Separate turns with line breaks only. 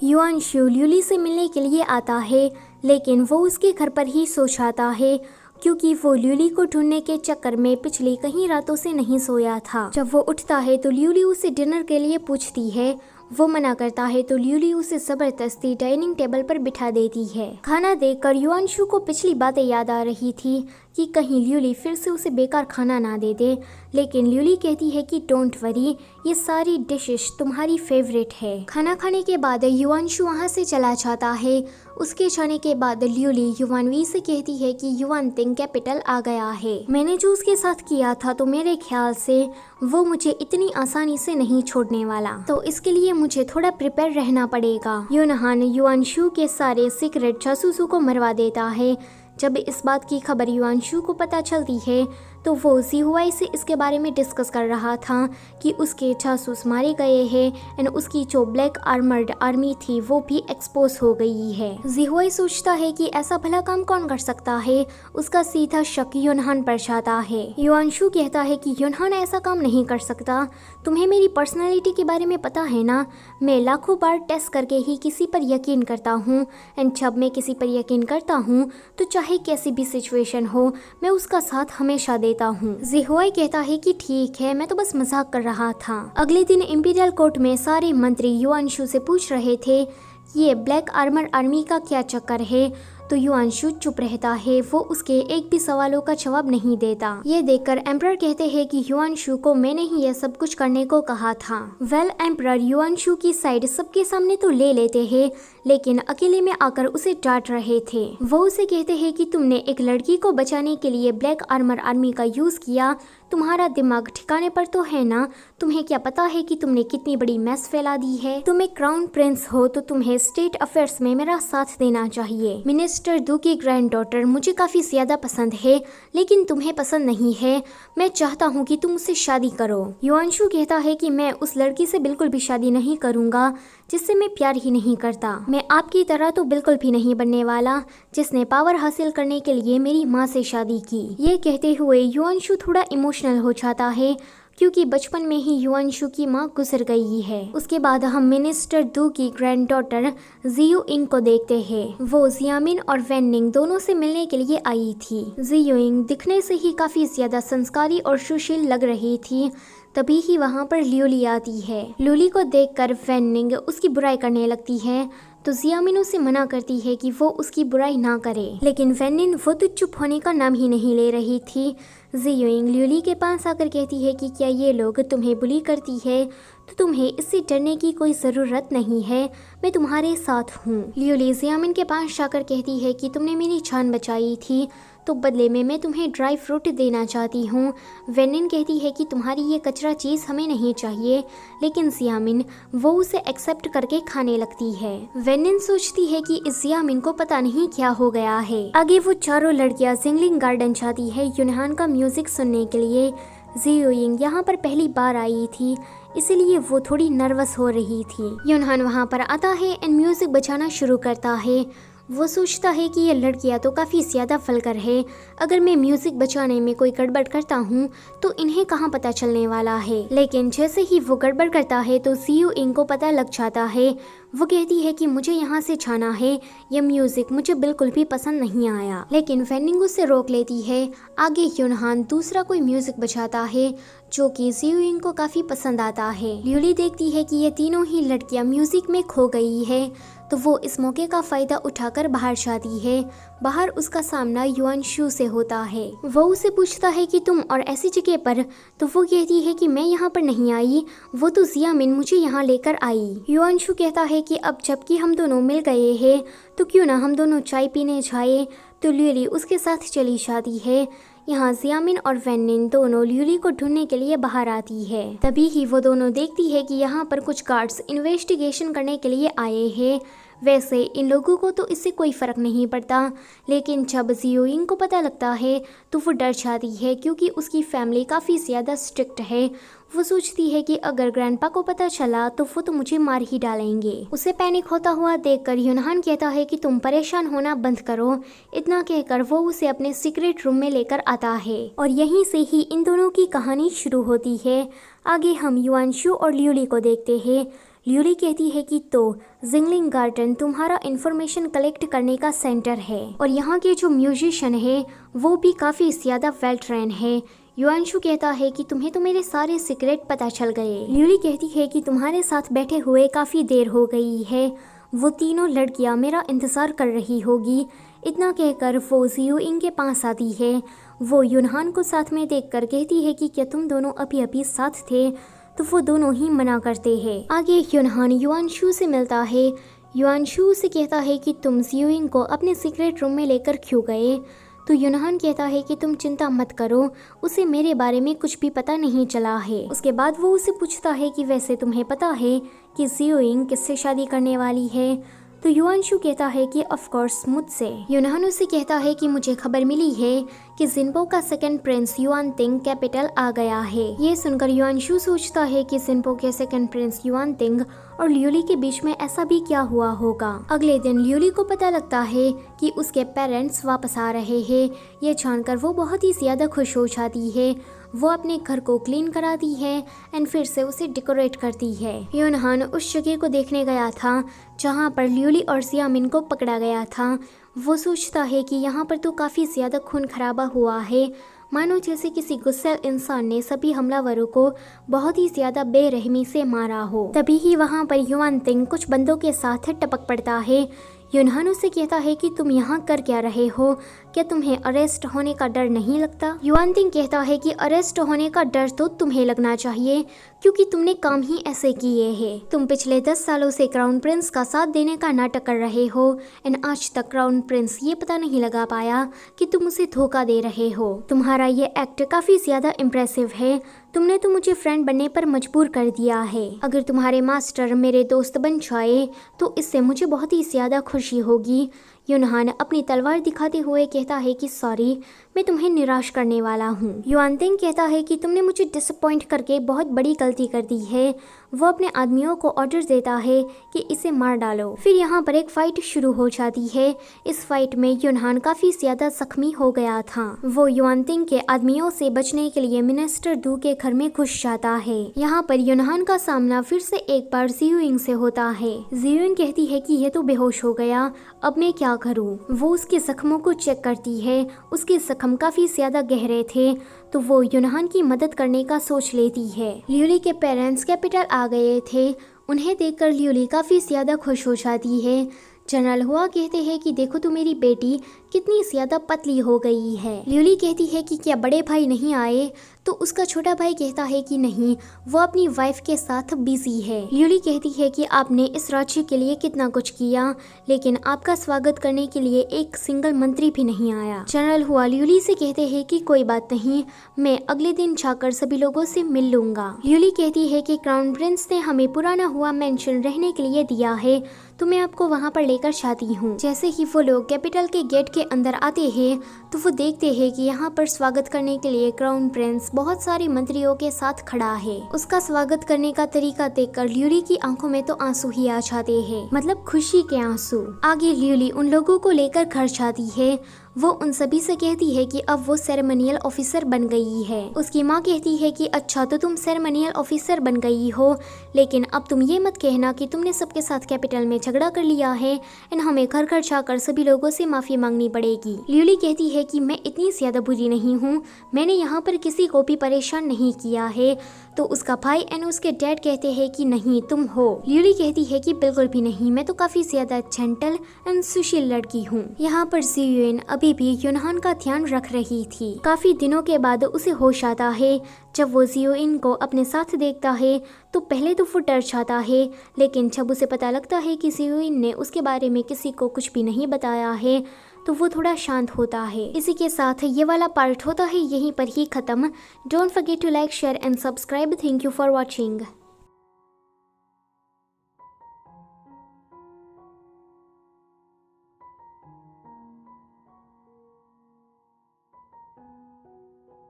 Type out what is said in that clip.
युआनशु ल्यूली से मिलने के लिए आता है, लेकिन वो उसके घर पर ही सो जाता है क्योंकि वो ल्यूली को ढूंढने के चक्कर में पिछली कई रातों से नहीं सोया था। जब वो उठता है तो ल्यूली उसे डिनर के लिए पूछती है। वो मना करता है तो ल्यूली उसे जबरदस्ती डाइनिंग टेबल पर बिठा देती है। खाना देखकर युआनशु को पिछली बातें याद आ रही थी कि कहीं ल्यूली फिर से उसे बेकार खाना ना दे दे, लेकिन ल्यूली कहती है कि डोंट वरी, ये सारी डिशेस तुम्हारी फेवरेट है। खाना खाने के बाद युआनशु वहाँ से चला जाता है। उसके जाने के बाद ल्यूली युआनवी से कहती है कि युआनतिंग कैपिटल आ गया है। मैंने जो उसके साथ किया था तो मेरे ख्याल से वो मुझे इतनी आसानी से नहीं छोड़ने वाला, तो इसके लिए मुझे थोड़ा प्रिपेयर रहना पड़ेगा। यूनहान युआनशु के सारे सीक्रेट जासूसों को मरवा देता है। जब इस बात की खबर युआनशु को पता चलती है तो वो ज़ीहुआई से इसके बारे में डिस्कस कर रहा था कि उसके जासूस मारे गए हैं एंड उसकी जो ब्लैक आर्मर्ड आर्मी थी वो भी एक्सपोज हो गई है। ज़ीहुआई सोचता है कि ऐसा भला काम कौन कर सकता है। उसका सीधा शक यूनहान पर जाता है। युआनशु कहता है कि यूनहान ऐसा काम नहीं कर सकता। तुम्हें मेरी पर्सनैलिटी के बारे में पता है ना, मैं लाखों बार टेस्ट करके ही किसी पर यकीन करता हूँ एंड जब मैं किसी पर यकीन करता हूँ तो चाहे कैसी भी सिचुएशन हो मैं उसका साथ हमेशा देता हूँ। ज़ीहुआई कहता है कि ठीक है, मैं तो बस मजाक कर रहा था। अगले दिन इंपीरियल कोर्ट में सारे मंत्री युआनशु से पूछ रहे थे ये ब्लैक आर्मर आर्मी का क्या चक्कर है, तो युआनशु चुप रहता है। वो उसके एक भी सवालों का जवाब नहीं देता। ये देखकर एम्परर कहते हैं कि युआनशु को मैंने ही यह सब कुछ करने को कहा था। वेल एम्परर युआनशु की साइड सबके सामने तो ले लेते हैं, लेकिन अकेले में आकर उसे डांट रहे थे। वो उसे कहते हैं कि तुमने एक लड़की को बचाने के लिए ब्लैक आर्मर आर्मी का यूज किया, तुम्हारा दिमाग ठिकाने पर तो है ना। तुम्हें क्या पता है कि तुमने कितनी बड़ी मैस फैला दी है। तुम एक क्राउन प्रिंस हो तो तुम्हें स्टेट अफेयर्स में मेरा साथ देना चाहिए। मिनिस्टर दू की ग्रैंड डॉटर मुझे काफी ज्यादा पसंद है, लेकिन तुम्हें पसंद नहीं है। मैं चाहता हूँ कि तुम उससे शादी करो। युआनशु कहता है कि मैं उस लड़की से बिल्कुल भी शादी नहीं करूँगा जिससे मैं प्यार ही नहीं करता। मैं आपकी तरह तो बिल्कुल भी नहीं बनने वाला जिसने पावर हासिल करने के लिए मेरी माँ से शादी की। ये कहते हुए युआनशु थोड़ा इमोशनल हो जाता है क्योंकि बचपन में ही युआनशु की माँ गुजर गई है। उसके बाद हम मिनिस्टर दू की ग्रैंड डॉटर जियू इंग को देखते हैं। वो जियामिन और वेननिंग दोनों से मिलने के लिए आई थी। जियू इंग दिखने से ही काफी ज्यादा संस्कारी और सुशील लग रही थी। तभी ही वहाँ पर ल्यूली आती है। ल्यूली को देखकर वेननिंग उसकी बुराई करने लगती है तो जियामिन उसे मना करती है कि वो उसकी बुराई ना करे, लेकिन वेनिन वो तो चुप होने का नाम ही नहीं ले रही थी। जियुइंग ल्यूली के पास आकर कहती है कि क्या ये लोग तुम्हें बुली करती है तो तुम्हें इससे डरने की कोई ज़रूरत नहीं है, मैं तुम्हारे साथ हूँ। ल्यूली जियामिन के पास जाकर कहती है कि तुमने मेरी जान बचाई थी तो बदले में मैं तुम्हें ड्राई फ्रूट देना चाहती हूँ। वेनिन कहती है कि तुम्हारी ये कचरा चीज़ हमें नहीं चाहिए, लेकिन जियामिन वो उसे एक्सेप्ट करके खाने लगती है। वेनिन सोचती है कि इस जियामिन को पता नहीं क्या हो गया है। आगे वो चारों लड़कियाँ जिंगलिंग गार्डन जाती है यूनहान का म्यूजिक सुनने के लिए। जियुइंग यहाँ पर पहली बार आई थी इसीलिए वो थोड़ी नर्वस हो रही थी। यूनहान वहाँ पर आता है एंड म्यूजिक बजाना शुरू करता है। वो सोचता है कि ये लड़कियाँ तो काफ़ी ज़्यादा वल्गर है, अगर मैं म्यूज़िक बजाने में कोई गड़बड़ करता हूँ तो इन्हें कहाँ पता चलने वाला है। लेकिन जैसे ही वो गड़बड़ करता है तो जियुइंग को पता लग जाता है। वो कहती है कि मुझे यहाँ से जाना है, ये म्यूज़िक मुझे बिल्कुल भी पसंद नहीं आया। लेकिन वेनिंग उससे रोक लेती है। आगे यूनहान दूसरा कोई म्यूज़िक बजाता है जो कि जियुइंग को काफ़ी पसंद आता है। ल्यूली देखती है कि ये तीनों ही लड़कियाँ म्यूज़िक में खो गई है तो वो इस मौके का फ़ायदा उठाकर बाहर जाती है। बाहर उसका सामना युआनशु से होता है। वो उसे पूछता है कि तुम और ऐसी जगह पर, तो वो कहती है कि मैं यहाँ पर नहीं आई, वो तो जियामिन मुझे यहाँ लेकर आई। युआनशु कहता है कि अब जबकि हम दोनों मिल गए हैं तो क्यों ना हम दोनों चाय पीने जाए, तो ल्यूली उसके साथ चली जाती है। यहाँ जियामिन और वेनिन दोनों ल्यूली को ढूंढने के लिए बाहर आती है। तभी ही वो दोनों देखती है कि यहाँ पर कुछ गार्ड्स इन्वेस्टिगेशन करने के लिए आए हैं। वैसे इन लोगों को तो इससे कोई फ़र्क नहीं पड़ता, लेकिन जब जियुइंग को पता लगता है तो वो डर जाती है क्योंकि उसकी फैमिली काफ़ी ज़्यादा स्ट्रिक्ट है। वो सोचती है कि अगर ग्रैंडपा को पता चला तो वो तो मुझे मार ही डालेंगे। उसे पैनिक होता हुआ देखकर यूनहान कहता है कि तुम परेशान होना बंद करो। इतना कहकर वो उसे अपने सीक्रेट रूम में लेकर आता है और यहीं से ही इन दोनों की कहानी शुरू होती है। आगे हम युआनशु और ल्यूली को देखते हैं। ल्यूली कहती है कि तो जिंगलिंग गार्डन तुम्हारा इंफॉर्मेशन कलेक्ट करने का सेंटर है और यहाँ के जो म्यूजिशियन है वो भी काफ़ी ज़्यादा वेल ट्रेन है। युआनशु कहता है कि तुम्हें तो मेरे सारे सीक्रेट पता चल गए। ल्यूली कहती है कि तुम्हारे साथ बैठे हुए काफ़ी देर हो गई है, वो तीनों लड़कियां मेरा इंतज़ार कर रही होगी। इतना कहकर वो जियोइंग के पास आती है। वो युनहान को साथ में देखकर कहती है कि क्या तुम दोनों अभी अभी साथ थे, तो वो दोनों ही मना करते हैं। आगे युनहान युआनशु से मिलता है। युआनशु से कहता है कि तुम जियोइंग को अपने सीक्रेट रूम में लेकर क्यों गए। तो युनहान कहता है कि तुम चिंता मत करो, उसे मेरे बारे में कुछ भी पता नहीं चला है। उसके बाद वो उसे पूछता है कि वैसे तुम्हें पता है कि जियोइंग किससे शादी करने वाली है। तो युआनशु कहता है कि ऑफ कोर्स मुझसे। युनहान उसे कहता है कि मुझे खबर मिली है कि जिन्पो का सेकंड प्रिंस युआनतिंग कैपिटल आ गया है। ये सुनकर युआनशु सोचता है कि जिन्पो के सेकंड प्रिंस युआनतिंग और ल्यूली के बीच में ऐसा भी क्या हुआ होगा। अगले दिन ल्यूली को पता लगता है कि उसके पेरेंट्स वापस आ रहे हैं। ये जानकर वो बहुत ही ज्यादा खुश हो जाती है। वो अपने घर को क्लीन कराती है एंड फिर से उसे डेकोरेट करती है। युनहान उस जगह को देखने गया था जहाँ पर ल्यूली और जियामिन को पकड़ा गया था। वो सोचता है कि यहाँ पर तो काफ़ी ज़्यादा खून खराबा हुआ है, मानो जैसे किसी गुस्सैल इंसान ने सभी हमलावरों को बहुत ही ज़्यादा बेरहमी से मारा हो। तभी ही वहाँ पर युआनतिंग कुछ बंदों के साथ टपक पड़ता है। युनहान उसे कहता है कि तुम यहाँ कर क्या रहे हो, क्या तुम्हें अरेस्ट होने का डर नहीं लगता। युआनतिंग कहता है कि अरेस्ट होने का डर तो तुम्हें लगना चाहिए क्योंकि तुमने काम ही ऐसे किए हैं। तुम पिछले 10 सालों से क्राउन प्रिंस का साथ देने का नाटक कर रहे हो एंड आज तक क्राउन प्रिंस ये पता नहीं लगा पाया कि तुम उसे धोखा दे रहे हो। तुम्हारा ये एक्ट काफी ज्यादा इम्प्रेसिव है। तुमने तो मुझे फ्रेंड बनने पर मजबूर कर दिया है। अगर तुम्हारे मास्टर मेरे दोस्त बन जाए तो इससे मुझे बहुत ही ज्यादा खुशी होगी। युनहान अपनी तलवार दिखाते हुए कहता है कि सॉरी, मैं तुम्हें निराश करने वाला हूँ। युआनतिंग कहता है कि तुमने मुझे डिसअपॉइंट करके बहुत बड़ी गलती कर दी है। वो अपने आदमियों को ऑर्डर देता है कि इसे मार डालो। फिर यहाँ पर एक फाइट शुरू हो जाती है। इस फाइट में युनहान काफी ज्यादा जख्मी हो गया था। वो युआनतिंग के आदमियों से बचने के लिए मिनिस्टर दू के घर में घुस जाता है। यहाँ पर युनहान का सामना फिर से एक बार जियोइंग से होता है। जियोइंग कहती है कि ये तो बेहोश हो गया, अब मैं क्या करूँ। वो उसके जख्मों को चेक करती है। उसके जख्म काफी ज्यादा गहरे थे तो वो युनहान की मदद करने का सोच लेती है। ल्यूली के पेरेंट्स कैपिटल आ गए थे। उन्हें देखकर ल्यूली काफी ज्यादा खुश हो जाती है। जनरल हुआ कहते हैं कि देखो तो मेरी बेटी कितनी ज्यादा पतली हो गई है। ल्यूली कहती है कि क्या बड़े भाई नहीं आए, तो उसका छोटा भाई कहता है कि नहीं, वो अपनी वाइफ के साथ बिजी है। ल्यूली कहती है कि आपने इस राज्य के लिए कितना कुछ किया, लेकिन आपका स्वागत करने के लिए एक सिंगल मंत्री भी नहीं आया। जनरल हुआ ल्यूली से कहते हैं कि कोई बात नहीं, मैं अगले दिन जाकर सभी लोगों से मिल लूंगा। ल्यूली कहती है कि क्राउन प्रिंस ने हमें पुराना हुआ मेंशन रहने के लिए दिया है, तो मैं आपको वहाँ पर लेकर जाती हूँ। जैसे ही वो लोग कैपिटल के गेट के अंदर आते हैं तो वो देखते हैं कि यहाँ पर स्वागत करने के लिए क्राउन प्रिंस बहुत सारे मंत्रियों के साथ खड़ा है। उसका स्वागत करने का तरीका देखकर ल्यूली की आंखों में तो आंसू ही आ जाते हैं, मतलब खुशी के आंसू। आगे ल्यूली उन लोगों को लेकर घर जाती है। वो उन सभी से कहती है कि अब वो सेरेमनियल ऑफिसर बन गई है। उसकी माँ कहती है कि अच्छा तो तुम सेरेमनियल ऑफिसर बन गई हो, लेकिन अब तुम ये मत कहना कि तुमने सबके साथ कैपिटल में झगड़ा कर लिया है एंड हमें घर घर जाकर सभी लोगों से माफी मांगनी पड़ेगी। ल्यूली कहती है कि मैं इतनी ज्यादा बुरी नहीं हूँ, मैंने यहाँ पर किसी को भी परेशान नहीं किया है। तो उसका भाई एंड उसके डैड कहते हैं कि नहीं तुम हो। ल्यूली कहती है कि बिल्कुल भी नहीं, मैं तो काफी ज्यादा जेंटल एंड सुशील लड़की हूँ। यहाँ पर जियोइन अभी भी युनहान का ध्यान रख रही थी। काफी दिनों के बाद उसे होश आता है। जब वो जियोइन को अपने साथ देखता है तो पहले तो वो डर जाता है, लेकिन जब उसे पता लगता है कि जियोइन ने उसके बारे में किसी को कुछ भी नहीं बताया है तो वो थोड़ा शांत होता है। इसी के साथ ये वाला पार्ट होता है यहीं पर ही खत्म। Don't forget to like, share and subscribe. Thank you for watching.